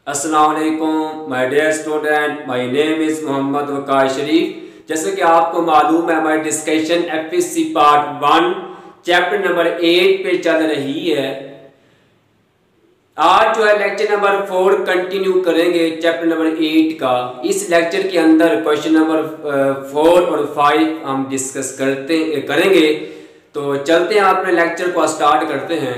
अस्सलाम वालेकुम my dear student, my name is Mohammad Waqar Sharif. जैसे कि आपको मालूम है हमारी discussion FSc part 1 chapter number 8 पे चल रही है। आज जो है लेक्चर नंबर 4 कंटिन्यू करेंगे चैप्टर नंबर 8 का। इस लेक्चर के अंदर क्वेश्चन नंबर 4 और 5 हम डिस्कस करेंगे। तो चलते हैं, अपने लेक्चर को स्टार्ट करते हैं।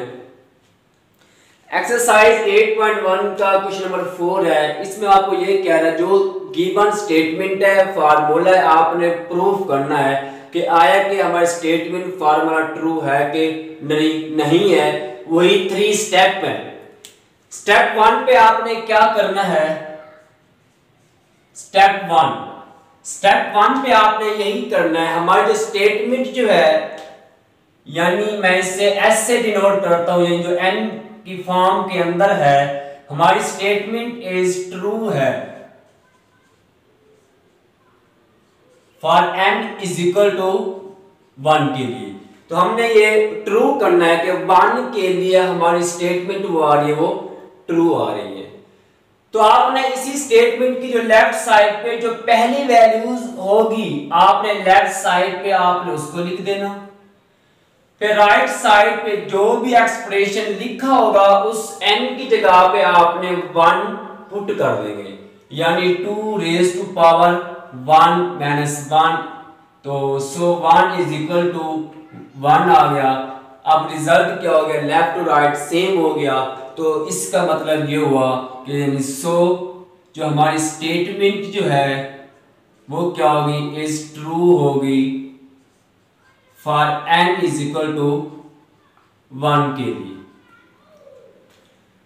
एक्सरसाइज 8.1 का क्वेश्चन नंबर 4 है। इसमें आपको ये कह रहा है जो गिवन स्टेटमेंट है, फार्मूला है, आपने प्रूफ करना है कि आया कि हमारा स्टेटमेंट फार्मूला ट्रू है कि नहीं है। वही 3 स्टेप है। स्टेप 1 पे आपने क्या करना है? स्टेप 1 पे आपने यही करना है, हमारी जो स्टेटमेंट जो है, यानी मैं इसे एस से डिनोट करता हूं, यानी जो एन की फॉर्म के अंदर है, हमारी स्टेटमेंट इज ट्रू है for n is equal to 1 के लिए। तो हमने ये ट्रू करना है कि 1 के लिए हमारी स्टेटमेंट वो आ रही है, वो ट्रू आ रही है। तो आपने इसी स्टेटमेंट की जो लेफ्ट साइड पे जो पहली वैल्यूज होगी, आपने लेफ्ट साइड पे आपने उसको लिख देना। फिर राइट साइड पे जो भी एक्सप्रेशन लिखा होगा उस n की जगह पे आपने 1 पुट कर देंगे, यानी 2 रेज़ टू पावर 1 माइनस 1। तो 1 इज इक्वल टू 1 आ गया। अब रिजल्ट क्या हो गया? लेफ्ट टू राइट सेम हो गया। तो इसका मतलब ये हुआ कि यानी जो हमारी स्टेटमेंट जो है वो क्या होगी? इज ट्रू होगी for n is equal to 1 के लिए।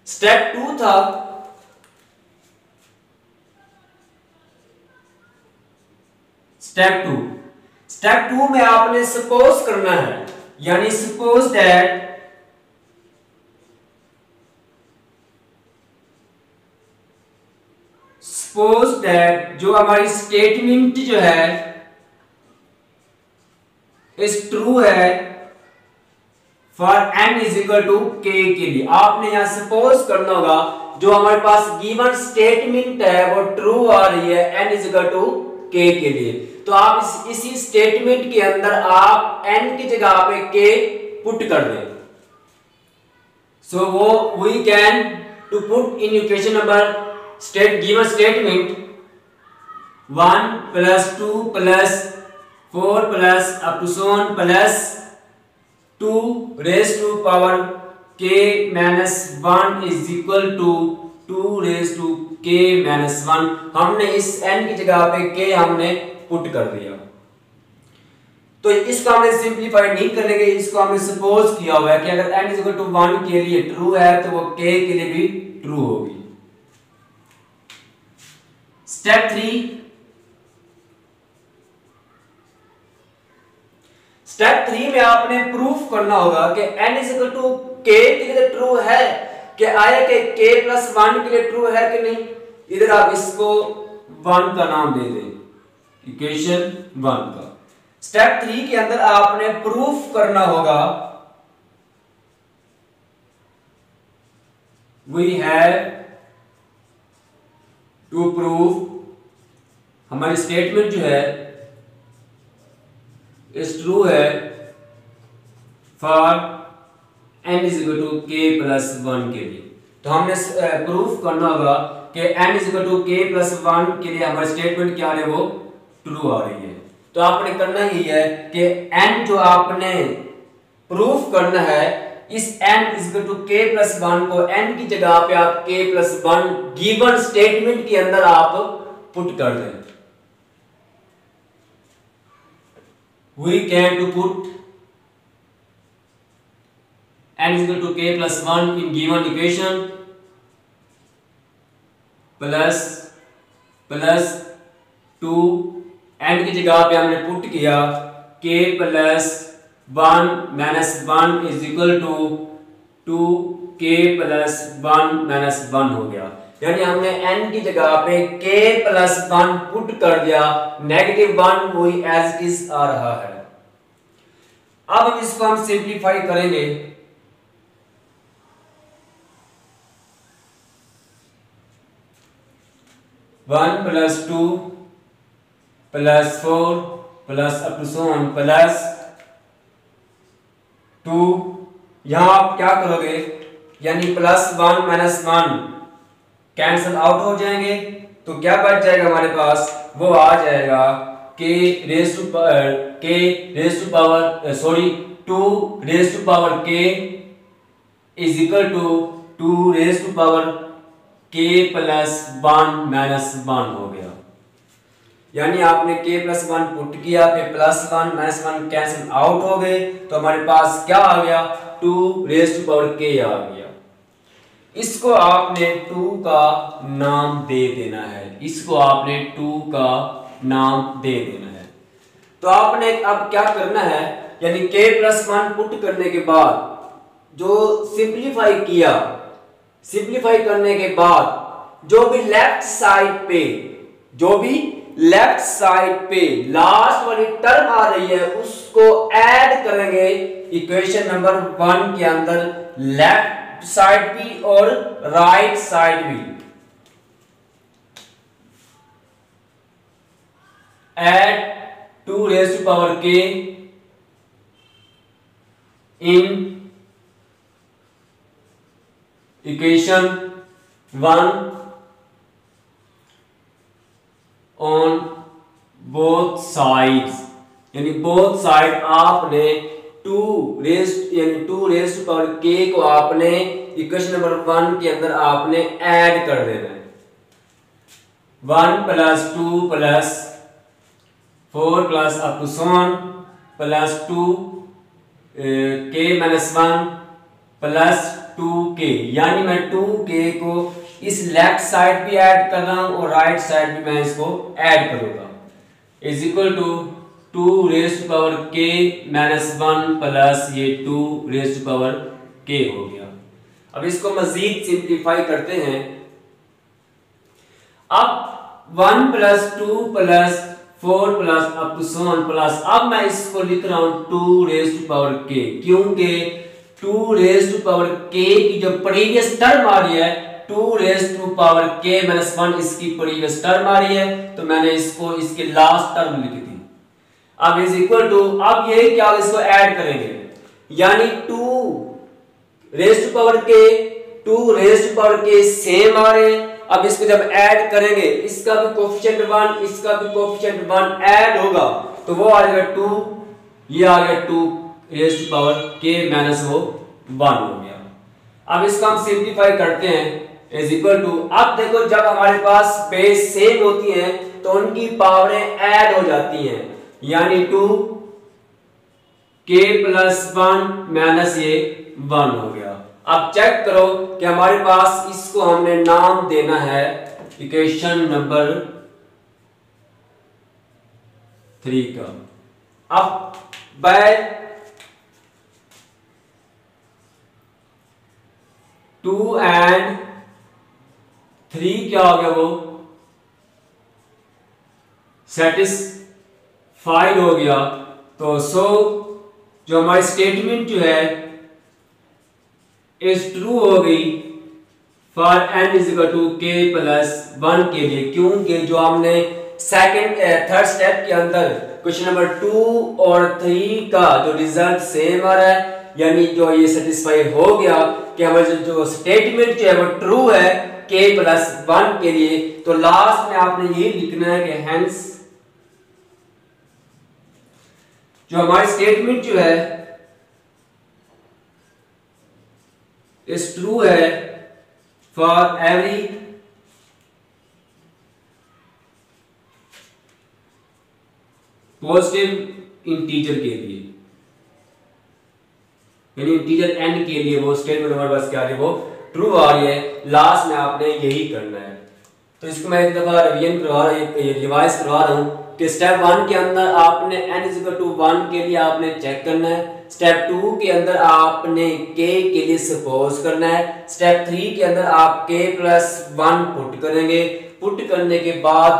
स्टेप 2 था स्टेप 2 में आपने सपोज करना है, यानी सपोज दैट जो हमारी स्टेटमेंट जो है इज ट्रू है for n is equal to k के लिए। आपने यहां सपोज करना होगा जो हमारे पास गिवन स्टेटमेंट है वो ट्रू आ रही है n is equal to k के लिए। तो आप इसी स्टेटमेंट के अंदर आप n की जगह पे k पुट कर दें। सो वो we can to put in equation number given statement 1 plus 2 plus 4 plus up to so on plus 2 raise to power k minus 1 is equal to 2 raise to k minus 1। हमने इस n की जगह पे k हमने put कर दिया। तो इसको हमने सिंपलीफाई नहीं करेंगे, इसको हमने सपोज किया हुआ है कि अगर n इज इक्वल टू 1 के लिए ट्रू है तो वो k के लिए भी ट्रू होगी। स्टेप 3 में आपने प्रूफ करना होगा कि n is equal to k के लिए ट्रू है कि आया कि k प्लस 1 के लिए ट्रू है कि नहीं। इधर आप इसको 1 का नाम दे दें, इक्वेशन 1 का। स्टेप 3 के अंदर आपने प्रूफ करना होगा वी हैव टू प्रूव हमारी स्टेटमेंट जो है इज ट्रू है for n is equal to k plus 1 के लिए। तो हमने प्रूफ करना होगा कि n is equal to k plus 1 के लिए हमारी स्टेटमेंट क्या है, वो ट्रू आ रही है। तो आपने करना ही है कि n जो आपने प्रूफ करना है, इस n is equal to k plus 1 को n की जगह पे आप k प्लस 1 गिवन स्टेटमेंट के अंदर आप पुट कर दें। We can to put n is equal to k plus 1 in given equation plus 2 n की जगह पे हमने पुट किया k plus 1 minus 1 is equal to 2k plus 1 minus 1 हो गया। यानी हमने n की जगह पे k प्लस 1 पुट कर दिया, नेगेटिव 1 वही एज इट इज आ रहा है। अब हम इसको हम सिंप्लीफाई करेंगे। 1 plus 2 plus 4 plus up to so on plus 2। यहां आप क्या करोगे, यानी प्लस 1 माइनस 1 कैंसिल आउट हो जाएंगे, तो क्या बच जाएगा हमारे पास, वो आ जाएगा k raise to power sorry 2 raise to power k is equal to 2 raise to power k plus 1 minus 1 हो गया। यानी आपने k प्लस 1 पुट किया, फिर प्लस 1 माइनस 1 कैंसिल आउट हो गए, तो हमारे पास क्या आ गया, 2 रेज टू पावर k आ गया। इसको आपने 2 का नाम दे देना है, इसको आपने 2 का नाम दे देना है। तो आपने अब क्या करना है, यानी k प्लस 1 पुट करने के बाद जो सिंप्लीफाई किया, सिंप्लीफाई करने के बाद जो भी लेफ्ट साइड पे लास्ट वाली टर्म आ रही है उसको ऐड करेंगे इक्वेशन नंबर 1 के अंदर, लेफ्ट साइड भी और राइट साइड भी। Add 2 raise to power k in equation 1 on both sides, यानी बोथ साइड आपने 2 रेज टू पावर k को आपने इक्वेशन नंबर 1 के अंदर आपने ऐड कर देना है। 1 plus 2 plus 4 plus up to so on plus 2 k minus 1 plus 2k, यानी मैं 2k को इस लेफ्ट साइड भी ऐड कर रहा हूं और राइट साइड भी मैं इसको ऐड करूंगा, is equal to 2 raise to power k minus 1 plus ये 2 रेज टू पावर k हो गया। अब इसको मजीद सिंप्लीफाई करते हैं। अब 1 plus 2 plus 4 plus up to so on plus, अब मैं इसको लिख रहा हूं 2 रेज टू पावर k, क्योंकि 2 रेज टू पावर k की जो प्रीवियस टर्म आ रही है 2 raise to power k minus 1 इसकी प्रीवियस टर्म आ रही है, तो मैंने इसको इसके लास्ट टर्म लिखी थी। अब इज इक्वल टू, अब ये क्या इसको ऐड करेंगे, यानी 2 raise to power k 2 raise to power k same आ रहे हैं। अब इसको जब ऐड करेंगे, इसका भी कोफिशिएंट 1 इसका भी कोफिशिएंट 1 ऐड होगा, तो वो आ जाएगा 2, ये आ गया 2 raise to power k minus वो 1 हो गया। अब इसको हम सिंप्लीफाई करते हैं, इज इक्वल टू, अब देखो जब हमारे पास बेस सेम होती हैं तो उनकी पावरें ऐड हो जाती हैं, यानी 2 k प्लस 1 माइनस ये 1 हो गया। अब चेक करो कि हमारे पास इसको हमने नाम देना है इक्वेशन नंबर 3 का। अब बाय 2 and 3 क्या हो गया, वो सेटिस्फाइड हो गया। तो सो जो हमारी स्टेटमेंट जो है इज ट्रू हो गई for n is equal to k plus 1 के लिए, क्योंकि जो हमने थर्ड स्टेप के अंदर क्वेश्चन नंबर 2 और 3 का जो रिजल्ट सेम आ रहा है, यानी जो ये सेटिस्फाई हो गया कि हमारे जो स्टेटमेंट जो है वो ट्रू है k प्लस 1 के लिए, तो लास्ट में आपने ये लिखना है कि हेंस जो हमारी स्टेटमेंट जो है इज ट्रू है फॉर एवरी पॉजिटिव इंटीजर के लिए, यानी इंटीजर n के लिए वो स्टेटमेंट हमारे पास क्या है, वो ट्रू आ रही है। लास्ट में आपने यही करना है। तो इसको मैं एक दफा रिवाइज करवा रहा हूं कि स्टेप 1 के अंदर आपने n इज इक्वल टू 1 के लिए आपने चेक करना है, स्टेप 2 के अंदर आपने k के लिए सपोज करना है, स्टेप 3 के अंदर आप k प्लस 1 पुट करेंगे। पुट करने के बाद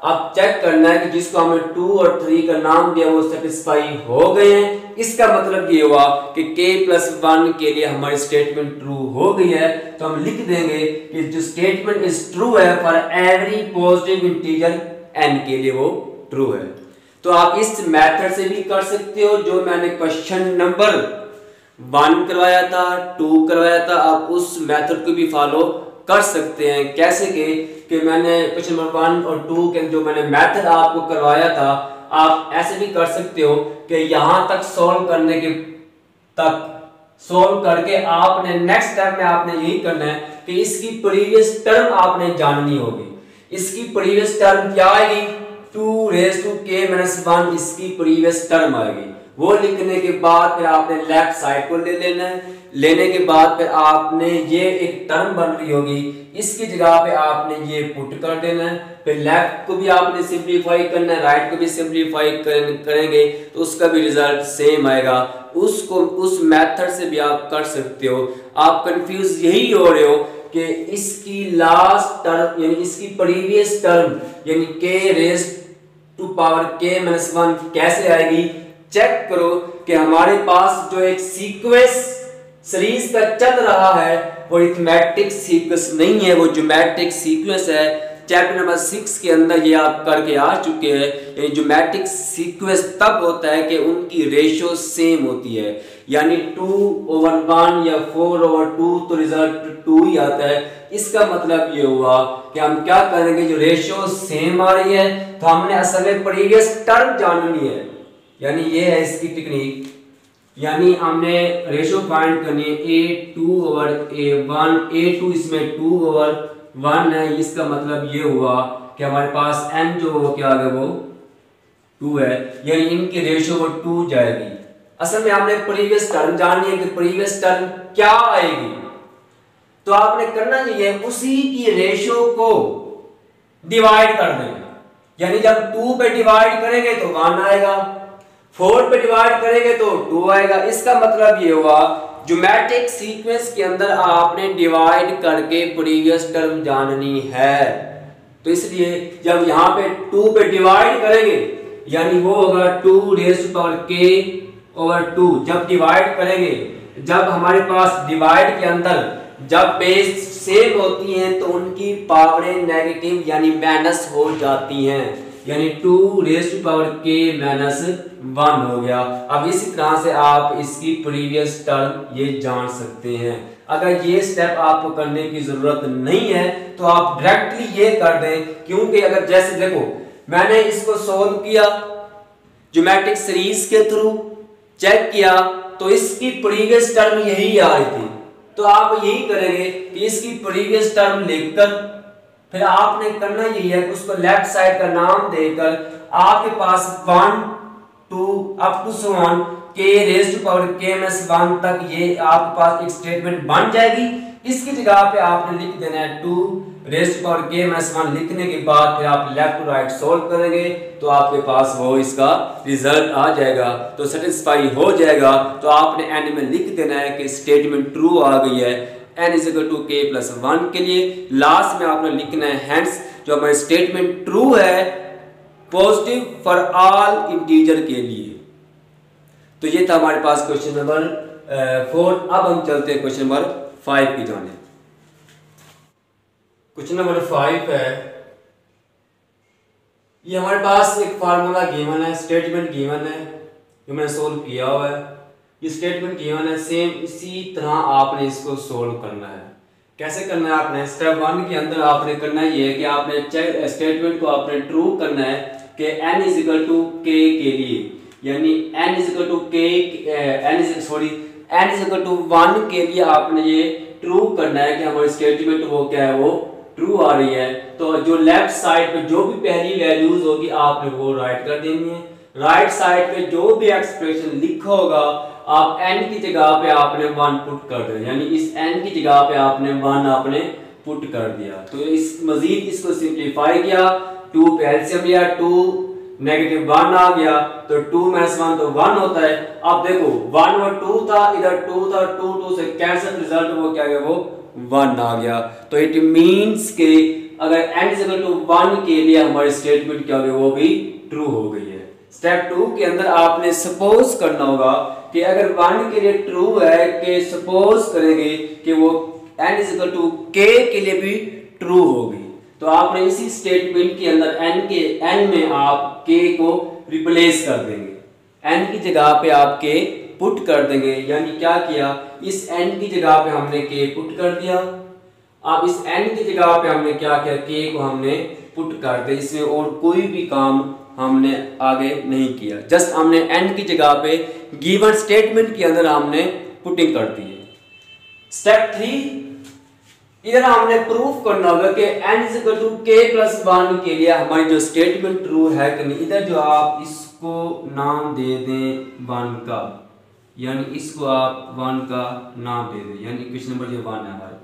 आप चेक करना है कि जिसको हमने 2 और 3 का नाम दिया वो सेटिस्फाई हो गए हैं इसका मतलब ये हुआ कि k+1 के लिए हमारी स्टेटमेंट ट्रू हो गई है। तो हम लिख देंगे कि जो स्टेटमेंट इज ट्रू है for every positive integer n के लिए वो ट्रू है। तो आप इस मेथड से भी कर सकते हो जो मैंने क्वेश्चन नंबर 1 करवाया था, 2 करवाया था, आप उस मेथड को भी फॉलो कर सकते हैं। कैसे कि मैंने क्वेश्चन नंबर 1 और 2 के जो मैंने मेथड आपको करवाया था, आप ऐसे भी कर सकते हो कि यहां तक सॉल्व करके आपने नेक्स्ट स्टेप में आपने यही करना है कि इसकी प्रीवियस टर्म आपने जाननी होगी। इसकी प्रीवियस टर्म क्या आएगी, 2k-1 इसकी प्रीवियस टर्म आएगी। वो लिखने के बाद फिर आपने लेफ्ट साइड को ले लेना है। लेने के बाद फिर आपने ये एक टर्म बन रही होगी, इसकी जगह पे आपने ये पुट कर देना है। फिर लेफ्ट को भी आपने सिंपलीफाई करना है, राइट को भी सिंपलीफाई करेंगे तो उसका भी रिजल्ट सेम आएगा। उसको उस मेथड से भी आप कर सकते हो। आप कंफ्यूज यही हो रहे हो कि इसकी लास्ट टर्म यानी इसकी प्रीवियस टर्म यानी k⁻k-1 कैसे आएगी। चेक करो कि हमारे पास जो एक सीक्वेंस सीरीज का चल रहा है वो अरिथमेटिक सीक्वेंस नहीं है, वो ज्योमेट्रिक सीक्वेंस है। चैप्टर नंबर 6 के अंदर ये आप करके आ चुके हैं। यानी ज्योमेट्रिक सीक्वेंस तब होता है कि उनकी रेशियो सेम होती है, यानी 2/1 या 4/2 तो रिजल्ट 2 ही आता है। इसका मतलब ये हुआ कि हम क्या करेंगे, जो रेशियो सेम आ रही है तो हमने असल में प्रीवियस टर्म जाननी है। यानी ये है इसकी टेक्निक, यानी हमने रेशियो फाइंड करनी है a2/a1, a2 इसमें 2/1 है। इसका मतलब ये हुआ कि हमारे पास n जो वो क्या आ गया वो 2 है, यानी इनकी रेशियो वो 2 जाएगी। असल में हमने प्रीवियस टर्म जाननी है कि प्रीवियस टर्म क्या आएगी। तो आपने करना ये है उसी की रेशियो को डिवाइड कर देंगे, यानी जब 2 पे डिवाइड करेंगे तो 1 आएगा, 4 पे डिवाइड करेंगे तो 2 आएगा। इसका मतलब ये हुआ ज्योमेट्रिक सीक्वेंस के अंदर आपने डिवाइड करके प्रीवियस टर्म जाननी है। तो इसलिए जब यहाँ पे 2 पे डिवाइड करेंगे यानी वो होगा 2k/2। जब डिवाइड करेंगे, जब हमारे पास डिवाइड के अंदर जब बेस सेम होती हैं तो उनकी पावरें नेगेटिव यानी माइनस हो जाती हैं, यानी 2k-1 हो गया। अब इसी तरह से आप इसकी प्रीवियस टर्म ये जान सकते हैं। अगर ये स्टेप आपको करने की जरूरत नहीं है तो आप डायरेक्टली ये कर दें, क्योंकि अगर जैसे देखो मैंने इसको सॉल्व किया ज्योमेट्रिक सीरीज के थ्रू, चेक किया तो इसकी प्रीवियस टर्म यही आ रही थी। तो आप यही करेंगे कि इसकी प्रीवियस टर्म लिखकर फिर आपने करना यही है कि उसको लेफ्ट साइड का नाम देकर आपके पास 1 2 up to so on k⁻k-1 तक ये आपके पास एक स्टेटमेंट बन जाएगी। इसकी जगह पे आपने लिख देना है 2⁻k-1। लिखने के बाद फिर आप लेफ्ट टू राइट सॉल्व करेंगे तो आपके पास वो इसका रिजल्ट आ जाएगा, तो सेटिस्फाई हो जाएगा। तो आपने एंड में लिख देना है कि स्टेटमेंट ट्रू आ गई है n=k+1 के लिए। लास्ट में आपने लिखना है हेंस जो हमारी स्टेटमेंट ट्रू है पॉजिटिव फॉर ऑल इंटीजर के लिए। तो ये था हमारे पास क्वेश्चन नंबर 4। अब हम चलते हैं क्वेश्चन नंबर 5 की जाने। क्वेश्चन नंबर 5 है, ये हमारे पास एक फार्मूला गिवन है, स्टेटमेंट गिवन है जो मैंने सोल्व किया हुआ है। ये स्टेटमेंट गिवन है, सेम इसी तरह आपने इसको सोल्व करना है। कैसे करना है, आपने स्टेप 1 के अंदर आपने करना ये है कि आपने स्टेटमेंट को आपने ट्रू करना है कि n=k के लिए, यानी n=1 के लिए आपने ये ट्रू करना है कि हमारी स्टेटमेंट वो क्या है वो ट्रू आ रही है। तो जो लेफ्ट साइड पे जो भी पहली वैल्यूज होगी आपने वो राइट कर देनी है। राइट साइड पे जो भी एक्सप्रेशन लिखा होगा आप n की जगह पे आपने 1 पुट कर देना, यानी इस n की जगह पे आपने 1 आपने पुट कर दिया। तो इस मजीद इसको सिंपलीफाई किया, 2 पे एलसीएम लिया, 2 -1 आ गया तो 2 - 1 तो 1 होता है। अब देखो 1 और 2 था, इधर 2 था, 2 से कैंसिल, रिजल्ट वो क्या गया वो 1 आ गया। तो इट मींस के अगर n=1 के लिए हमारी स्टेटमेंट क्या हो गई वो भी ट्रू हो गई है। स्टेप 2 के अंदर आपने सपोज करना होगा कि अगर 1 के लिए ट्रू है कि सपोज करेंगे कि वो n is equal to k के लिए भी ट्रू होगी, तो आपने इसी स्टेटमेंट के अंदर n में आप k को रिप्लेस कर देंगे, n की जगह पे आप k पुट कर देंगे। यानी क्या किया, इस n की जगह पे हमने k पुट कर दिया, अब इस n की जगह पे हमने क्या किया, k को हमने पुट कर दिया। इसमें और कोई भी काम हमने आगे नहीं किया, जस्ट हमने n की जगह पे गिवन स्टेटमेंट के अंदर हमने पुटिंग कर दी है। स्टेप 3 इधर हमने प्रूफ करना होगा कि n is equal to k plus 1 के लिए हमारी जो स्टेटमेंट ट्रू है कि नहीं। इधर जो आप इसको नाम दे दें 1 का, यानी इसको आप 1 का नाम दे दें, यानी इक्वेशन नंबर जो 1 है हमारे पास।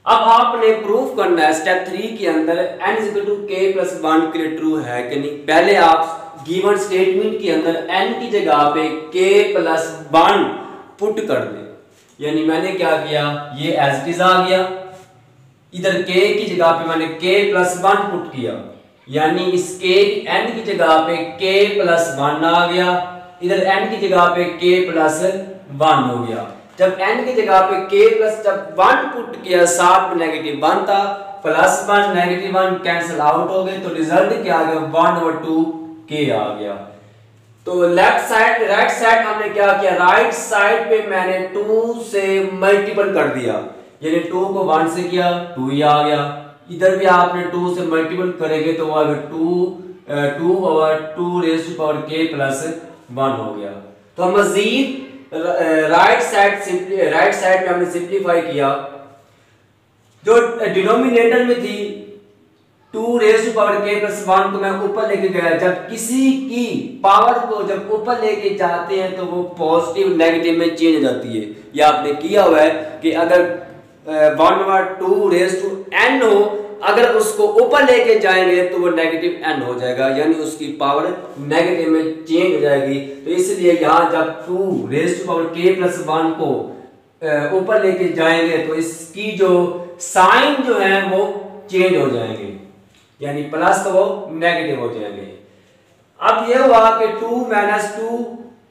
अब आपने प्रूफ करना है स्टेप 3 के अंदर n is equal to k plus 1 के लिए ट्रू है कि नहीं। पहले आप गिवन स्टेटमेंट के अंदर n की जगह पे k प्लस 1 पुट कर दें। यानी मैंने क्या किया, ये एज इट इज आ गया, इधर k की जगह पे मैंने k प्लस 1 पुट किया, यानी इस k n की जगह पे k प्लस 1 आ गया, इधर n की जगह पे k प्लस 1 हो गया। जब n की जगह पे k प्लस जब 1 पुट किया, साथ में नेगेटिव 1 था, प्लस 1 नेगेटिव 1 कैंसिल आउट हो गए, तो रिजल्ट क्या आ गया, 1/2 k आ गया। तो लेफ्ट साइड राइट साइड हमने क्या किया, राइट साइड पे मैंने 2 से मल्टीपल कर दिया, यानी 2 को 1 से किया 2 ही आ गया। इधर भी आपने 2 से मल्टीपल करेंगे तो वो आएगा 2/2 raise to power k plus 1 हो गया। तो मजीद राइट साइड पे हमने सिंप्लीफाई किया, जो डिनोमिनेटर में थी 2 raise to power k plus 1 को मैं ऊपर लेके गया। जब किसी की पावर को जब ऊपर लेके जाते हैं तो वो पॉजिटिव नेगेटिव में चेंज हो जाती है। ये आपने किया हुआ है कि अगर 1/2 रेज़ टू n हो, अगर उसको ऊपर लेके जाएंगे तो वो नेगेटिव n हो जाएगा, यानी उसकी पावर नेगेटिव में चेंज हो जाएगी। तो इसलिए यहाँ जब 2 raise to power k plus 1 को ऊपर लेके जाएंगे तो इसकी जो साइन जो है वो चेंज हो जाएंगे, यानी प्लस तो वो नेगेटिव हो जाएंगे। अब ये हुआ कि 2 minus 2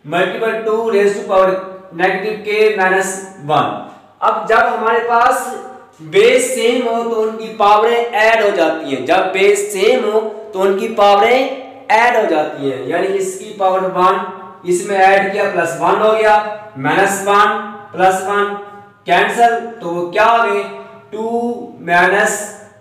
multiple 2 raise to power negative k minus 1। अब जब हमारे पास बेस सेम हो तो उनकी पावरें ऐड हो जाती हैं, जब बेस सेम हो तो उनकी पावरें ऐड हो जाती हैं, यानी इसकी पावर 1 इसमें ऐड किया प्लस 1 हो गया, माइनस 1 प्लस 1 कैंसिल, तो वो क्या हो गए 2 minus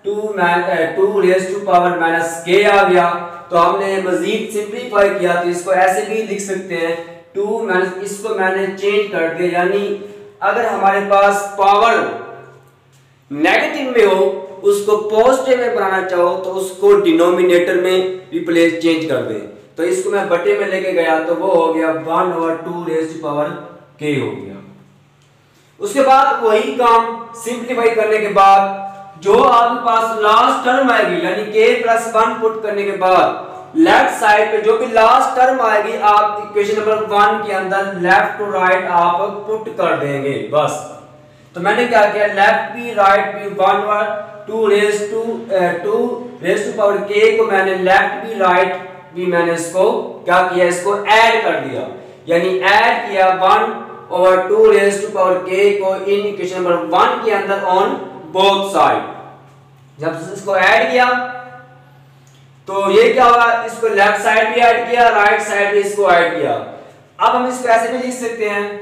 2 raise to power minus k आ गया। तो हमने मजीद सिंप्लीफाई किया तो इसको ऐसे भी लिख सकते हैं 2 माइनस, इसको मैंने चेंज कर दिया, यानी अगर हमारे पास पावर नेगेटिव में हो उसको पॉजिटिव में बनाना चाहो तो उसको डिनोमिनेटर में रिप्लेस चेंज कर दे। तो इसको मैं बटे में लेके गया तो वो हो गया 1/2 रेज़ टू पावर k हो गया। उसके बाद वही काम सिंप्लीफाई करने के बाद जो आपके पास लास्ट टर्म आएगी, यानी k प्लस 1 पुट करने के बाद लेफ्ट साइड पे जो भी लास्ट टर्म आएगी आप इक्वेशन नंबर 1 के अंदर लेफ्ट टू राइट आप पुट कर देंगे बस। तो मैंने क्या किया, लेफ्ट भी राइट भी 1/2 रेज़ टू पावर k को मैंने लेफ्ट भी राइट भी मैंने इसको क्या किया, इसको ऐड कर दिया, यानी ऐड किया 1/2 रेज़ टू पावर k को इन इक्वेशन नंबर 1 के अंदर ऑन बोथ साइड। जब इसको ऐड किया तो ये क्या होगा, इसको लेफ्ट साइड भी ऐड किया, राइट साइड भी इसको ऐड किया। अब हम इसको ऐसे भी लिख सकते हैं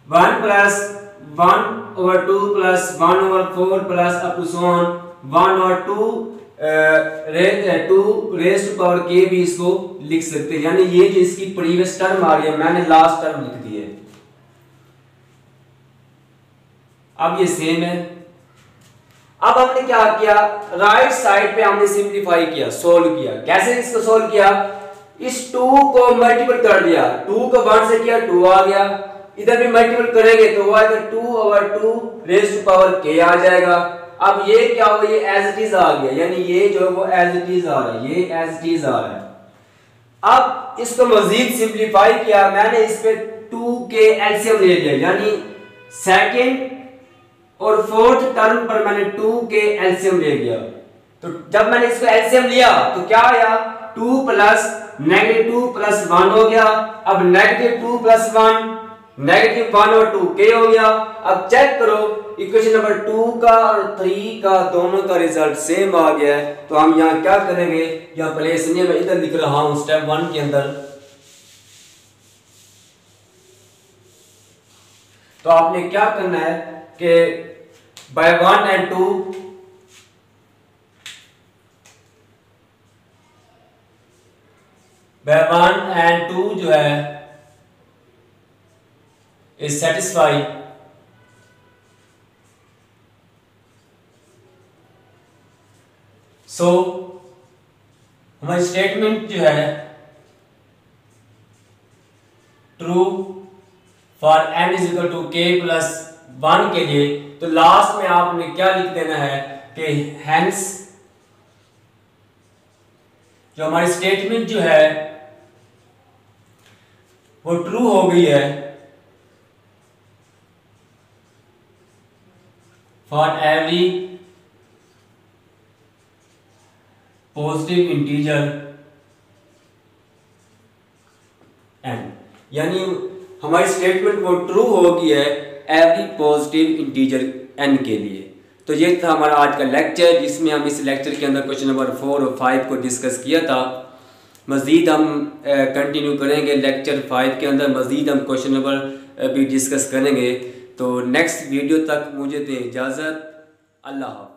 1 plus 1/2 plus 1/4 plus up to so on 1/2 raise to power k भी इसको लिख सकते हैं, यानी ये जो इसकी प्रीवियस टर्म आ रही है मैंने लास्ट टर्म लिख दी है। अब ये सेम है। अब हमने क्या किया, राइट साइड पे हमने सिंप्लीफाई किया, सोल्व किया। कैसे इसको सोल्व किया, इस 2 को मल्टीपल कर दिया, 2 को 1 से किया 2 आ गया, इधर भी मल्टीपल करेंगे तो वो आएगा 2/2 रेज़ टू पावर k आ जाएगा। अब ये क्या होगा, ये एज इट इज आ गया, यानी ये जो है वो एज इट इज आ रहा है, ये एज इट इज आ रहा है। अब इसको मजीद सिंप्लीफाई किया, मैंने इस पे 2 के एलसीएम ले लिया, यानी सेकंड और फोर्थ टर्म पर मैंने 2 के एलसीएम ले लिया, तो जब मैंने इसको एलसीएम लिया तो क्या आया, 2 प्लस -2 प्लस 1 हो गया। अब -2 प्लस 1 -1 और 2 के हो गया। अब चेक करो इक्वेशन नंबर 2 का और 3 का दोनों का रिजल्ट सेम आ गया है। तो हम यहाँ क्या करेंगे, यहाँ प्लेस नहीं मैं इधर लिख रहा हूं स्टेप 1 के अंदर। तो आपने क्या करना है कि बाय 1 एंड 2 बाय 1 एंड 2 जो है इज सेटिस्फाई सो हमारी स्टेटमेंट जो है true for n is equal to k plus 1 के लिए। तो लास्ट में आपने क्या लिख देना है कि हेंस जो हमारी स्टेटमेंट जो है वो ट्रू हो गई है for every positive integer n, यानी हमारी स्टेटमेंट वो ट्रू होगी है एवरी पॉजिटिव इंटीजर n के लिए। तो ये था हमारा आज का लेक्चर, जिसमें हम इस लेक्चर के अंदर क्वेश्चन नंबर 4 और 5 को डिस्कस किया था। मज़ीद हम कंटिन्यू करेंगे लेक्चर 5 के अंदर, मज़ीद हम क्वेश्चन नंबर भी डिस्कस करेंगे। तो नेक्स्ट वीडियो तक मुझे दें इजाज़त। अल्लाह हाफ़िज़।